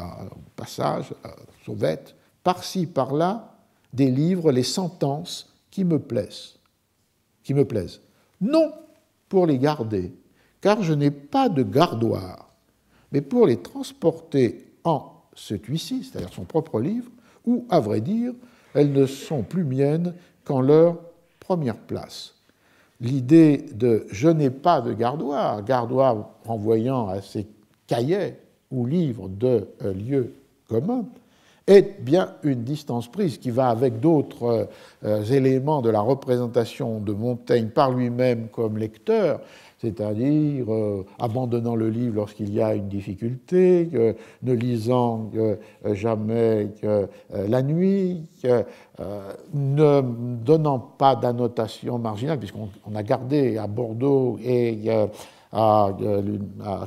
passage, la sauvette, par-ci, par-là, des livres, les sentences qui me plaisent. Non pour les garder, car je n'ai pas de gardoir, mais pour les transporter en celui-ci, c'est-à-dire son propre livre, où, à vrai dire, elles ne sont plus miennes qu'en leur première place. L'idée de « je n'ai pas de gardoir », gardoir renvoyant à ces cahiers ou livres de lieux communs, est bien une distance prise qui va avec d'autres éléments de la représentation de Montaigne par lui-même comme lecteur, c'est-à-dire abandonnant le livre lorsqu'il y a une difficulté, ne lisant jamais la nuit, ne donnant pas d'annotation marginale, puisqu'on a gardé à Bordeaux et à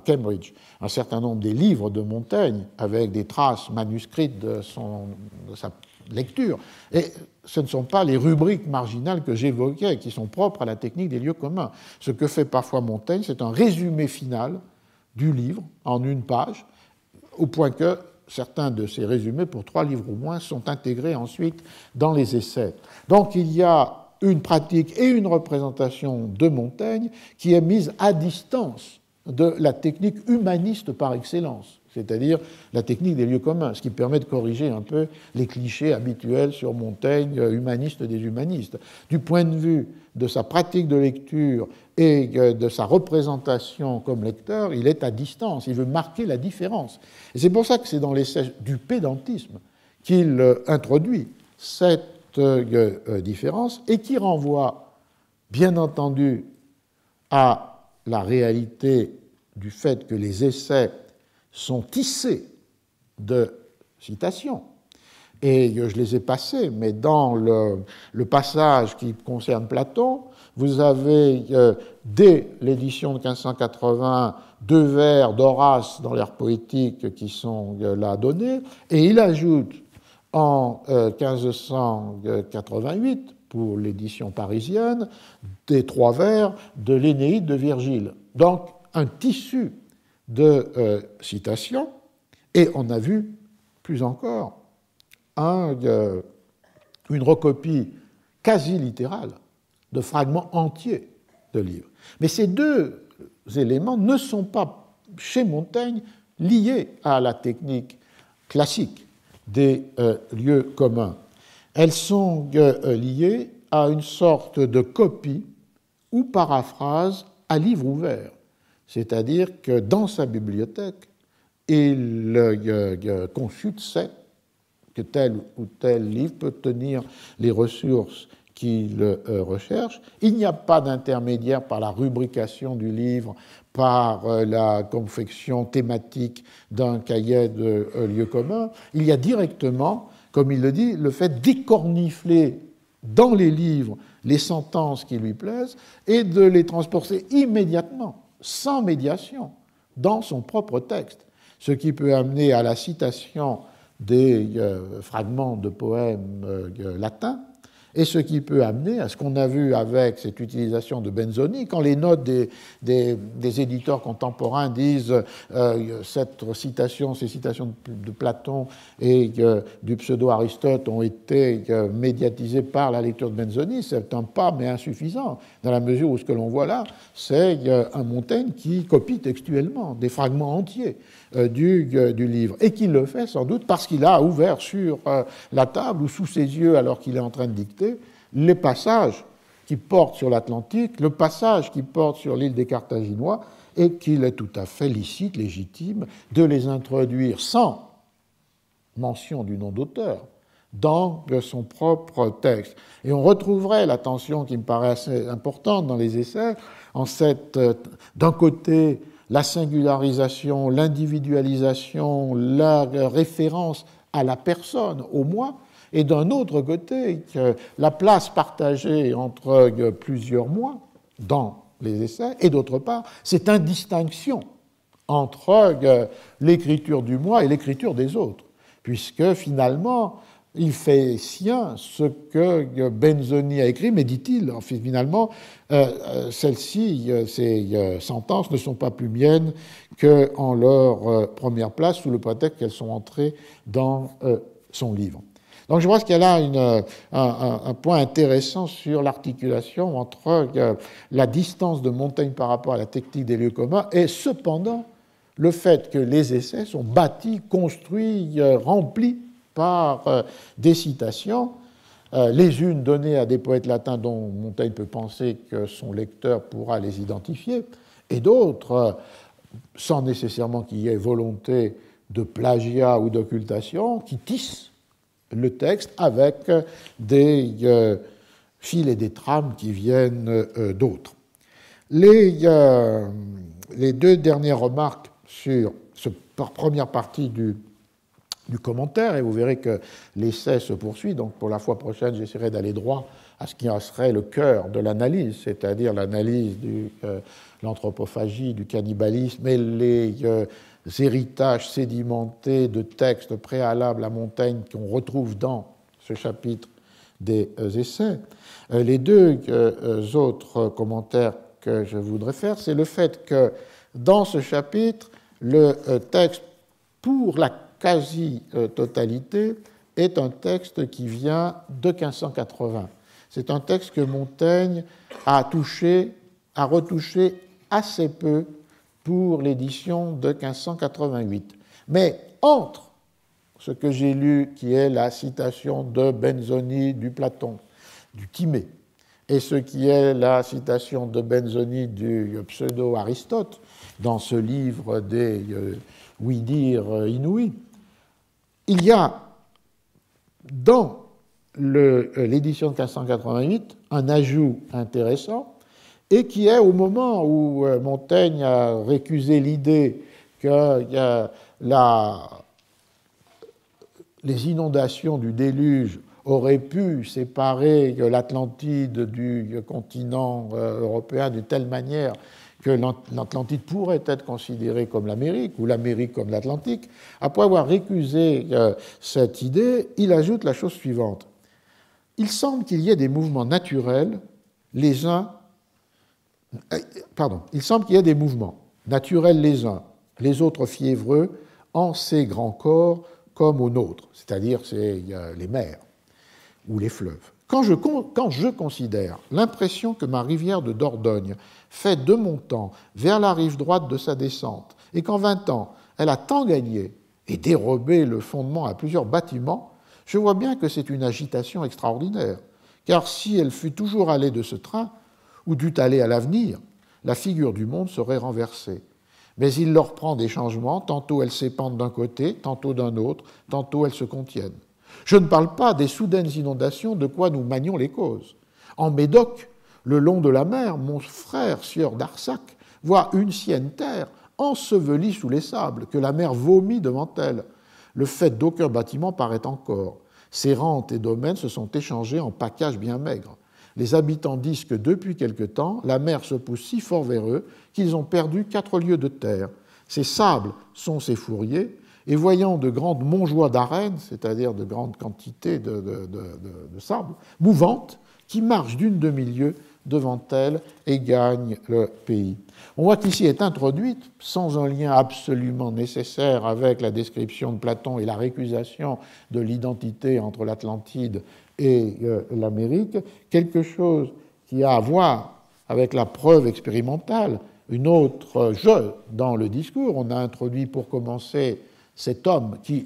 Cambridge un certain nombre des livres de Montaigne avec des traces manuscrites de son de sa lecture. Et ce ne sont pas les rubriques marginales que j'évoquais, qui sont propres à la technique des lieux communs. Ce que fait parfois Montaigne, c'est un résumé final du livre en une page, au point que certains de ces résumés, pour 3 livres au moins, sont intégrés ensuite dans les essais. Donc il y a une pratique et une représentation de Montaigne qui est mise à distance de la technique humaniste par excellence, c'est-à-dire la technique des lieux communs, ce qui permet de corriger un peu les clichés habituels sur Montaigne, humaniste des humanistes. Du point de vue de sa pratique de lecture et de sa représentation comme lecteur, il est à distance, il veut marquer la différence. Et c'est pour ça que c'est dans l'essai du pédantisme qu'il introduit cette différence et qui renvoie, bien entendu, à la réalité du fait que les essais sont tissés de citations. Et je les ai passés, mais dans le passage qui concerne Platon, vous avez, dès l'édition de 1580, 2 vers d'Horace dans l'ère poétique qui sont là donnés, et il ajoute en 1588, pour l'édition parisienne, des 3 vers de l'Énéide de Virgile. Donc, un tissu de citations, et on a vu, plus encore, une recopie quasi littérale de fragments entiers de livres. Mais ces 2 éléments ne sont pas, chez Montaigne, liés à la technique classique des lieux communs. Elles sont liées à une sorte de copie ou paraphrase à livre ouvert. C'est-à-dire que dans sa bibliothèque, il consulte, sait que tel ou tel livre peut tenir les ressources qu'il recherche. Il n'y a pas d'intermédiaire par la rubrication du livre, par la confection thématique d'un cahier de lieux communs. Il y a directement, comme il le dit, le fait d'écornifler dans les livres les sentences qui lui plaisent et de les transporter immédiatement, sans médiation, dans son propre texte, ce qui peut amener à la citation des fragments de poèmes latins, et ce qui peut amener à ce qu'on a vu avec cette utilisation de Benzoni, quand les notes des éditeurs contemporains disent cette citation, ces citations de Platon et du pseudo-Aristote ont été médiatisées par la lecture de Benzoni, c'est un pas, mais insuffisant, dans la mesure où ce que l'on voit là, c'est un Montaigne qui copie textuellement des fragments entiers du livre, et qui le fait sans doute parce qu'il a ouvert sur la table ou sous ses yeux alors qu'il est en train de dicter les passages qui portent sur l'Atlantique, le passage qui porte sur l'île des Carthaginois, et qu'il est tout à fait licite, légitime, de les introduire sans mention du nom d'auteur dans son propre texte. Et on retrouverait la tension qui me paraît assez importante dans les essais, en cette, d'un côté, la singularisation, l'individualisation, la référence à la personne, au moi, et d'un autre côté, la place partagée entre plusieurs moi dans les essais, et d'autre part, cette indistinction entre l'écriture du moi et l'écriture des autres, puisque finalement, il fait sien ce que Benzoni a écrit, mais dit-il, finalement, celles-ci, ces sentences ne sont pas plus miennes qu'en leur première place, sous le prétexte qu'elles sont entrées dans son livre. Donc je pense qu'il y a là un point intéressant sur l'articulation entre la distance de Montaigne par rapport à la technique des lieux communs et cependant le fait que les essais sont bâtis, construits, remplis par des citations, les unes données à des poètes latins dont Montaigne peut penser que son lecteur pourra les identifier, et d'autres, sans nécessairement qu'il y ait volonté de plagiat ou d'occultation, qui tissent le texte avec des fils et des trames qui viennent d'autres. Les 2 dernières remarques sur cette première partie du commentaire, et vous verrez que l'essai se poursuit, donc pour la fois prochaine, j'essaierai d'aller droit à ce qui serait le cœur de l'analyse, c'est-à-dire l'analyse de l'anthropophagie, du cannibalisme et les héritages sédimentés de textes préalables à Montaigne qu'on retrouve dans ce chapitre des essais. Les deux autres commentaires que je voudrais faire, c'est le fait que dans ce chapitre, le texte, pour la quasi-totalité, est un texte qui vient de 1580. C'est un texte que Montaigne a retouché assez peu pour l'édition de 1588. Mais entre ce que j'ai lu, qui est la citation de Benzoni du Platon, du Timée, et ce qui est la citation de Benzoni du pseudo-Aristote, dans ce livre des oui-dire inouïs, il y a dans l'édition de 1588 un ajout intéressant, et qui est au moment où Montaigne a récusé l'idée que les inondations du déluge auraient pu séparer l'Atlantide du continent européen de telle manière que l'Atlantide pourrait être considérée comme l'Amérique ou l'Amérique comme l'Atlantique. Après avoir récusé cette idée, il ajoute la chose suivante. Il semble qu'il y ait des mouvements naturels, il semble qu'il y ait des mouvements naturels les uns, les autres fiévreux, en ces grands corps comme aux nôtres, c'est-à-dire les mers ou les fleuves. Quand je considère l'impression que ma rivière de Dordogne fait de mon temps vers la rive droite de sa descente, et qu'en 20 ans, elle a tant gagné et dérobé le fondement à plusieurs bâtiments, je vois bien que c'est une agitation extraordinaire, car si elle fût toujours allée de ce train, ou dût aller à l'avenir, la figure du monde serait renversée. Mais il leur prend des changements, tantôt elles s'épandent d'un côté, tantôt d'un autre, tantôt elles se contiennent. Je ne parle pas des soudaines inondations de quoi nous manions les causes. En Médoc, le long de la mer, mon frère, sieur d'Arsac, voit une sienne terre ensevelie sous les sables, que la mer vomit devant elle. Le fait d'aucun bâtiment paraît encore. Ses rentes et domaines se sont échangés en packages bien maigres. Les habitants disent que depuis quelque temps, la mer se pousse si fort vers eux qu'ils ont perdu 4 lieues de terre. Ces sables sont ces fourriers, et voyant de grandes montjoies d'arènes, c'est-à-dire de grandes quantités de sable, mouvantes, qui marchent d'une demi-lieue devant elles et gagnent le pays. On voit qu'ici est introduite, sans un lien absolument nécessaire avec la description de Platon et la récusation de l'identité entre l'Atlantide et l'Amérique, quelque chose qui a à voir avec la preuve expérimentale, une autre jeu dans le discours. On a introduit pour commencer cet homme qui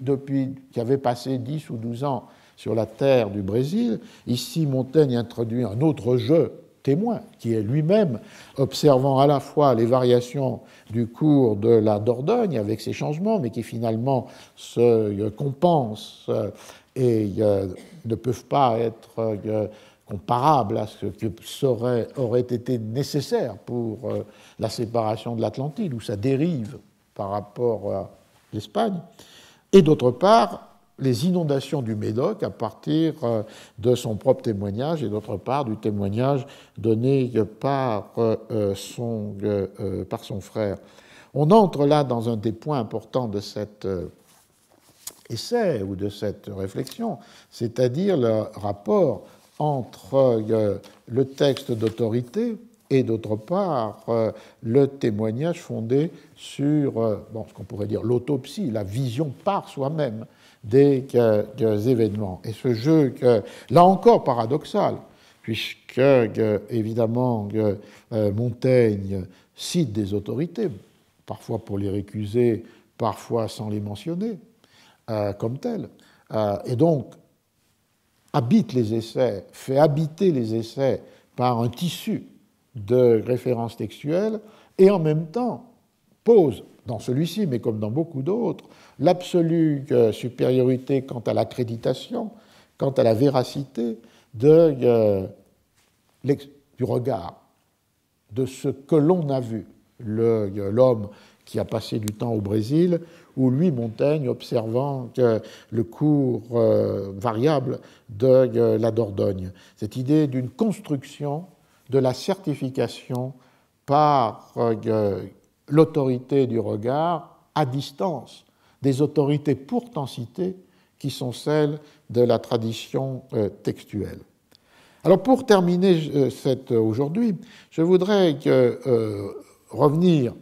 avait passé 10 ou 12 ans sur la terre du Brésil. Ici, Montaigne introduit un autre jeu témoin, qui est lui-même observant à la fois les variations du cours de la Dordogne avec ses changements, mais qui finalement se compensent et ne peuvent pas être comparables à ce qui aurait été nécessaire pour la séparation de l'Atlantide, où ça dérive par rapport à l'Espagne, et d'autre part les inondations du Médoc à partir de son propre témoignage et d'autre part du témoignage donné par son frère. On entre là dans un des points importants de cet essai ou de cette réflexion, c'est-à-dire le rapport entre le texte d'autorité et d'autre part le témoignage fondé sur ce qu'on pourrait dire l'autopsie, la vision par soi-même des événements. Et ce jeu, là encore paradoxal, puisque évidemment Montaigne cite des autorités, parfois pour les récuser, parfois sans les mentionner comme telles, et donc habite les essais, fait habiter les essais par un tissu de références textuelles, et en même temps pose, dans celui-ci, mais comme dans beaucoup d'autres, l'absolue supériorité quant à l'accréditation, quant à la véracité du regard, de ce que l'on a vu, l'homme qui a passé du temps au Brésil, où lui, Montaigne, observant le cours variable de la Dordogne. Cette idée d'une construction de la certification par l'autorité du regard à distance des autorités pourtant citées qui sont celles de la tradition textuelle. Alors pour terminer aujourd'hui, je voudrais revenir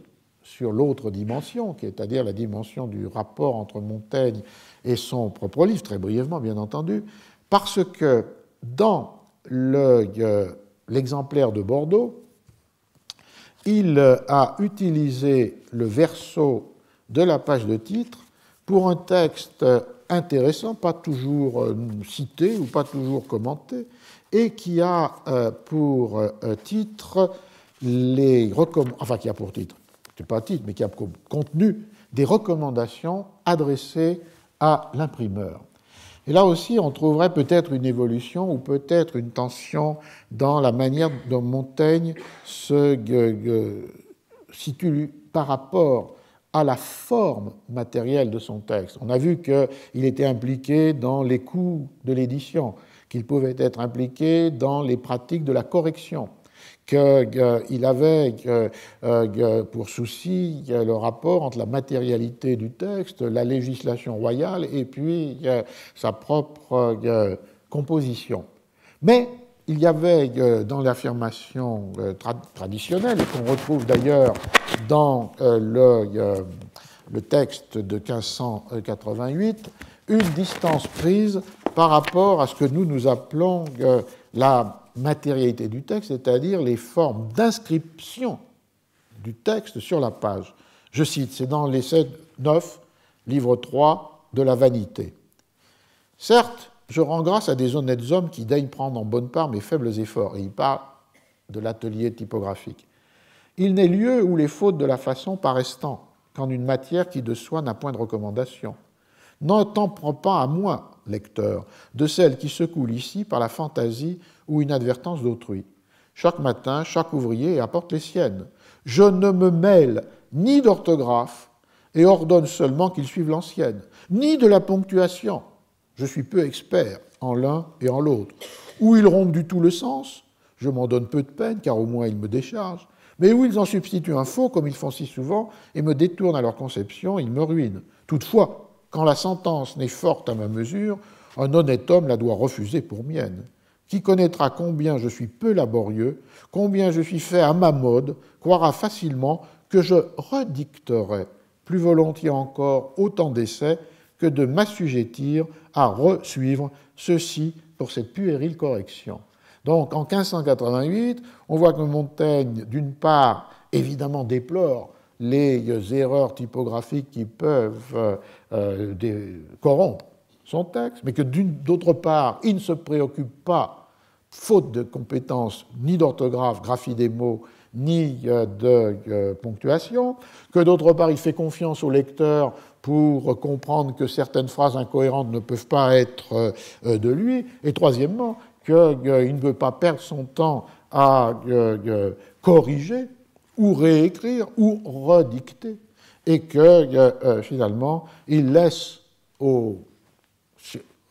sur l'autre dimension, c'est-à-dire la dimension du rapport entre Montaigne et son propre livre, très brièvement bien entendu, parce que dans l'exemplaire de Bordeaux, il a utilisé le verso de la page de titre pour un texte intéressant, pas toujours cité ou pas toujours commenté, et qui a pour titre qui a pour titre, c'est pas titre, mais qui a comme contenu des recommandations adressées à l'imprimeur. Et là aussi, on trouverait peut-être une évolution ou peut-être une tension dans la manière dont Montaigne se situe par rapport à la forme matérielle de son texte. On a vu qu'il était impliqué dans les coûts de l'édition, qu'il pouvait être impliqué dans les pratiques de la correction, qu'il avait pour souci le rapport entre la matérialité du texte, la législation royale et puis sa propre composition. Mais il y avait dans l'affirmation traditionnelle, et qu'on retrouve d'ailleurs dans le texte de 1588, une distance prise par rapport à ce que nous appelons la matérialité du texte, c'est-à-dire les formes d'inscription du texte sur la page. Je cite, c'est dans l'essai 9, livre 3 de la vanité. Certes, je rends grâce à des honnêtes hommes qui daignent prendre en bonne part mes faibles efforts. Et il parle de l'atelier typographique. Il n'est lieu où les fautes de la façon paraissent tant qu'en une matière qui de soi n'a point de recommandation. N'en t'en prends pas à moi, lecteur, de celle qui se coule ici par la fantaisie ou inadvertance d'autrui. Chaque matin, chaque ouvrier apporte les siennes. Je ne me mêle ni d'orthographe et ordonne seulement qu'ils suivent l'ancienne, ni de la ponctuation. Je suis peu expert en l'un et en l'autre. Où ils rompent du tout le sens, je m'en donne peu de peine, car au moins ils me déchargent, mais où ils en substituent un faux, comme ils font si souvent, et me détournent à leur conception, ils me ruinent. Toutefois, quand la sentence n'est forte à ma mesure, un honnête homme la doit refuser pour mienne. Qui connaîtra combien je suis peu laborieux, combien je suis fait à ma mode, croira facilement que je redicterai, plus volontiers encore, autant d'essais que de m'assujettir à resuivre ceci pour cette puérile correction. Donc, en 1588, on voit que Montaigne, d'une part, évidemment déplore les erreurs typographiques qui peuvent corrompre son texte, mais que d'autre part, il ne se préoccupe pas, faute de compétences ni d'orthographe, graphie des mots, ni de ponctuation, que d'autre part, il fait confiance au lecteur pour comprendre que certaines phrases incohérentes ne peuvent pas être de lui, et troisièmement, qu'il ne veut pas perdre son temps à corriger ou réécrire ou redicter, et que finalement, il laisse au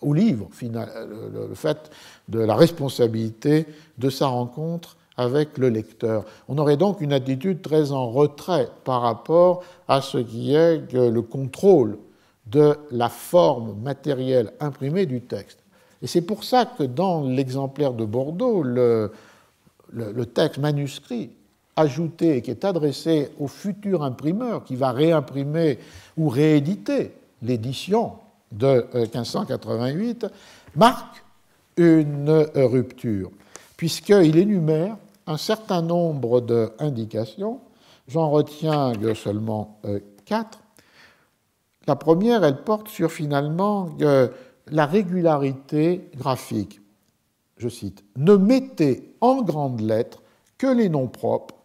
livre le fait de la responsabilité de sa rencontre avec le lecteur. On aurait donc une attitude très en retrait par rapport à ce qui est le contrôle de la forme matérielle imprimée du texte. Et c'est pour ça que dans l'exemplaire de Bordeaux, le texte manuscrit ajouté, qui est adressé au futur imprimeur qui va réimprimer ou rééditer l'édition de 1588, marque une rupture, puisqu'il énumère un certain nombre d'indications. J'en retiens seulement 4. La première, elle porte sur finalement la régularité graphique. Je cite, « Ne mettez en grandes lettres que les noms propres,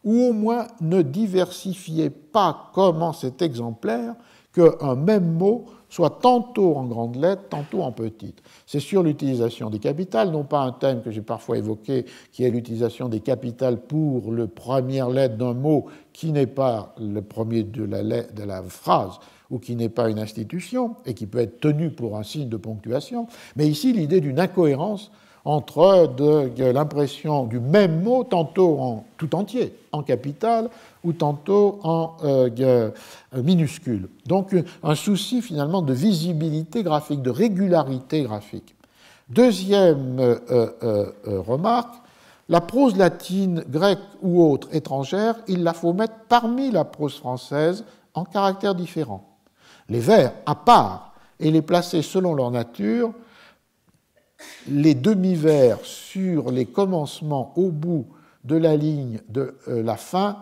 ou au moins ne diversifiez pas, comme en cet exemplaire, qu'un même mot soit tantôt en grandes lettres, tantôt en petites. » C'est sur l'utilisation des capitales, non pas un thème que j'ai parfois évoqué, qui est l'utilisation des capitales pour la première lettre d'un mot qui n'est pas le premier de la phrase, ou qui n'est pas une institution, et qui peut être tenu pour un signe de ponctuation, mais ici l'idée d'une incohérence entre l'impression du même mot, tantôt en tout entier, en capital, ou tantôt en minuscule. Donc un souci finalement de visibilité graphique, de régularité graphique. Deuxième remarque, la prose latine, grecque ou autre étrangère, il la faut mettre parmi la prose française en caractères différents. Les vers à part et les placer selon leur nature, les demi-vers sur les commencements au bout de la ligne de la fin,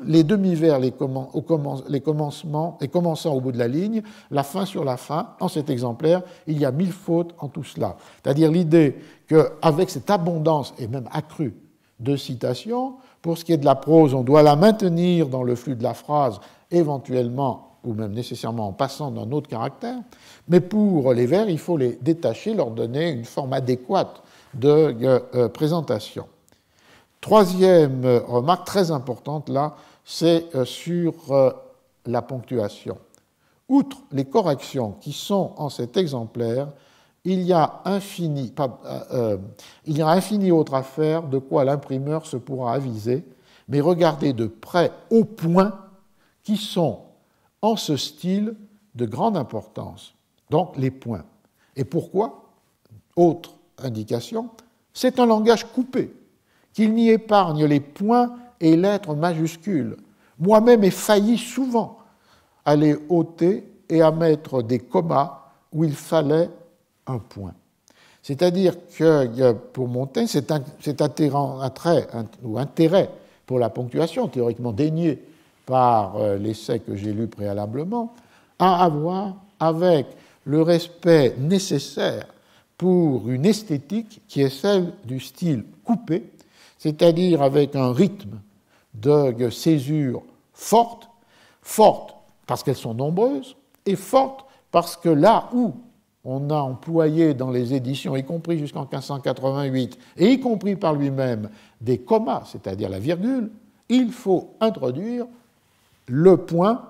les demi-vers les commencements et commençant au bout de la ligne, la fin sur la fin. En cet exemplaire, il y a 1000 fautes en tout cela. C'est-à-dire l'idée qu'avec cette abondance et même accrue de citations, pour ce qui est de la prose, on doit la maintenir dans le flux de la phrase, éventuellement ou même nécessairement en passant d'un autre caractère, mais pour les vers, il faut les détacher, leur donner une forme adéquate de présentation. Troisième remarque très importante là, c'est sur la ponctuation. Outre les corrections qui sont en cet exemplaire, il y a infini autre à faire de quoi l'imprimeur se pourra aviser, mais regardez de près aux points qui sont en ce style de grande importance. Donc les points. Et pourquoi? Autre indication, c'est un langage coupé, qu'il n'y épargne les points et lettres majuscules. Moi-même ai failli souvent à les ôter et à mettre des commas où il fallait un point. C'est-à-dire que pour Montaigne, cet intérêt pour la ponctuation, théoriquement dénié par l'essai que j'ai lu préalablement, a à voir avec le respect nécessaire pour une esthétique qui est celle du style coupé, c'est-à-dire avec un rythme de césure forte parce qu'elles sont nombreuses, et forte parce que là où on a employé dans les éditions, y compris jusqu'en 1588, et y compris par lui-même, des commas, c'est-à-dire la virgule, il faut introduire le point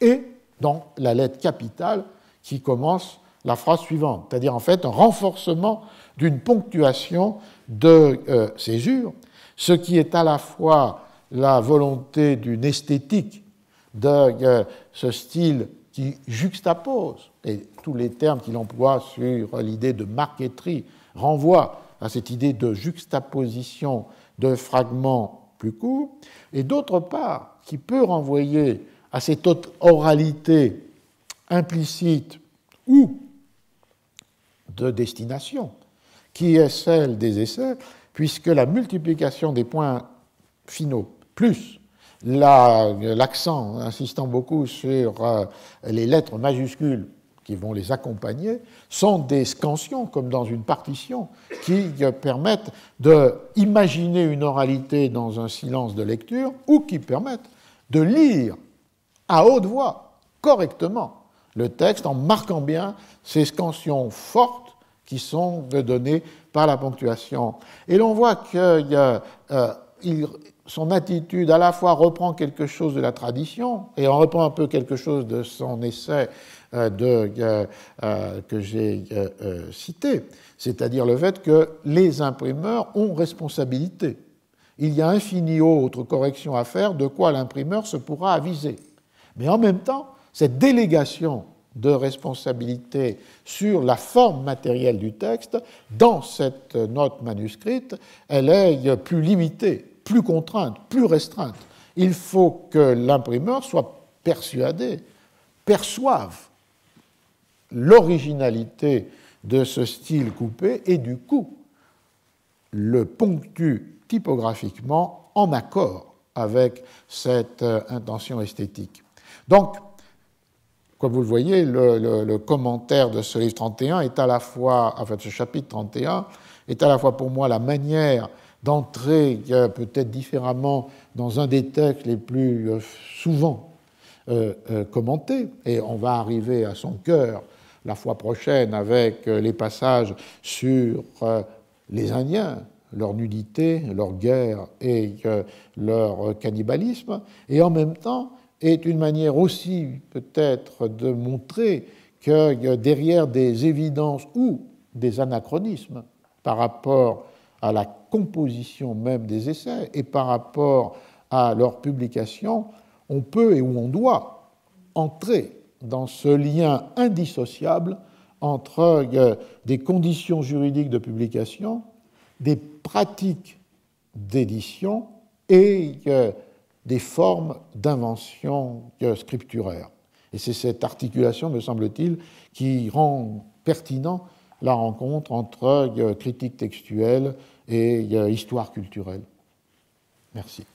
et donc la lettre capitale qui commence la phrase suivante, c'est-à-dire en fait un renforcement d'une ponctuation de césure, ce qui est à la fois la volonté d'une esthétique de ce style qui juxtapose, et tous les termes qu'il emploie sur l'idée de marqueterie renvoient à cette idée de juxtaposition de fragments plus courts, et d'autre part, qui peut renvoyer à cette oralité implicite ou de destination, qui est celle des essais, puisque la multiplication des points finaux, plus l'accent insistant beaucoup sur les lettres majuscules qui vont les accompagner, sont des scansions, comme dans une partition, qui permettent d'imaginer une oralité dans un silence de lecture ou qui permettent de lire à haute voix, correctement, le texte en marquant bien ces scansions fortes qui sont données par la ponctuation. Et l'on voit que son attitude à la fois reprend quelque chose de la tradition et en reprend un peu quelque chose de son essai que j'ai cité, c'est-à-dire le fait que les imprimeurs ont responsabilité. Il y a infini autres corrections à faire, de quoi l'imprimeur se pourra aviser. Mais en même temps, cette délégation de responsabilité sur la forme matérielle du texte, dans cette note manuscrite, elle est plus limitée, plus contrainte, plus restreinte. Il faut que l'imprimeur soit persuadé, perçoive l'originalité de ce style coupé et du coup le ponctue typographiquement en accord avec cette intention esthétique. Donc, comme vous le voyez, le commentaire de ce livre 31 est à la fois, enfin ce chapitre 31, est à la fois pour moi la manière d'entrer peut-être différemment dans un des textes les plus souvent commentés, et on va arriver à son cœur la fois prochaine avec les passages sur les Indiens, leur nudité, leur guerre et leur cannibalisme, et en même temps est une manière aussi peut-être de montrer que derrière des évidences ou des anachronismes par rapport à la composition même des essais et par rapport à leur publication, on peut et où on doit entrer dans ce lien indissociable entre des conditions juridiques de publication, des pratiques d'édition et des formes d'invention scripturaire. Et c'est cette articulation, me semble-t-il, qui rend pertinent la rencontre entre critique textuelle et histoire culturelle. Merci.